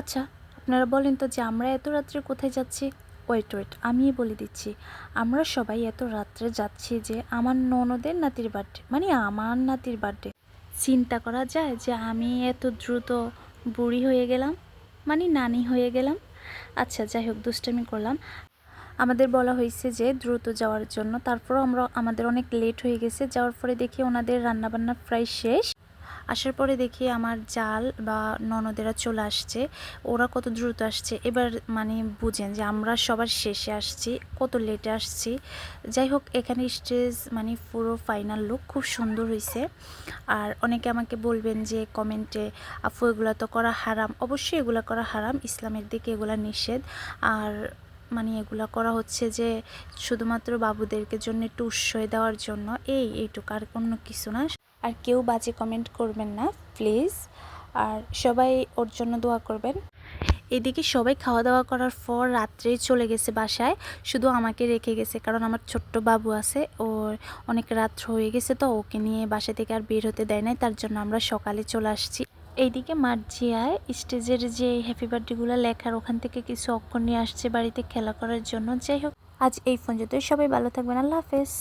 আচ্ছা, আপনারা বলেন তো যে আমরা এত রাত্রে কোথায় যাচ্ছি? ওয়েট, আমিই বলে দিচ্ছি। আমরা সবাই এত রাত্রে যাচ্ছি যে আমার ননদের নাতির বার্থডে, মানে আমার নাতির বার্থডে। চিন্তা করা যায় যে আমি এত দ্রুত বুড়ি হয়ে গেলাম, মানে নানি হয়ে গেলাম। আচ্ছা যাই হোক, দুষ্টামি করলাম। আমাদের বলা হয়েছে যে দ্রুত যাওয়ার জন্য, তারপরও আমাদের অনেক লেট হয়ে গেছে। যাওয়ার পরে দেখি ওনাদের রান্নাবান্না প্রায় শেষ। আসার পরে দেখি আমার জাল বা ননদেরা চলে আসছে। ওরা কত দ্রুত আসছে এবার, মানে বুঝেন যে আমরা সবার শেষে আসছি, কত লেটে আসছি। যাই হোক, এখানে স্টেজ মানে পুরো ফাইনাল লুক খুব সুন্দর হয়েছে। আর অনেকে আমাকে বলবেন যে কমেন্টে, আপু এগুলো তো করা হারাম। অবশ্যই এগুলো করা হারাম, ইসলামের দিকে এগুলো নিষেধ। আর মানে এগুলা করা হচ্ছে যে শুধুমাত্র বাবুদেরকে জন্য একটু উৎসাহ দেওয়ার জন্য, এইটুকু, আর অন্য কিছু না। আর কেউ বাজে কমেন্ট করবেন না প্লিজ। আর সবাই ওর জন্য দোয়া করবেন। এদিকে সবাই খাওয়া দাওয়া করার পর রাত্রেই চলে গেছে বাসায়, শুধু আমাকে রেখে গেছে, কারণ আমার ছোট্ট বাবু আছে, ওর অনেক রাত হয়ে গেছে, তো ওকে নিয়ে বাসা থেকে আর বের হতে দেয় নাই, তার জন্য আমরা সকালে চলে আসছি। এইদিকে মার্জিয়ায় স্টেজের যে হ্যাপি বার্থডেগুলো লেখার ওখান থেকে কিছু অক্ষর নিয়ে আসছে বাড়িতে খেলা করার জন্য। যাই হোক, আজ এই পর্যন্তই। সবাই ভালো থাকবেন। আল্লাহ হাফেজ।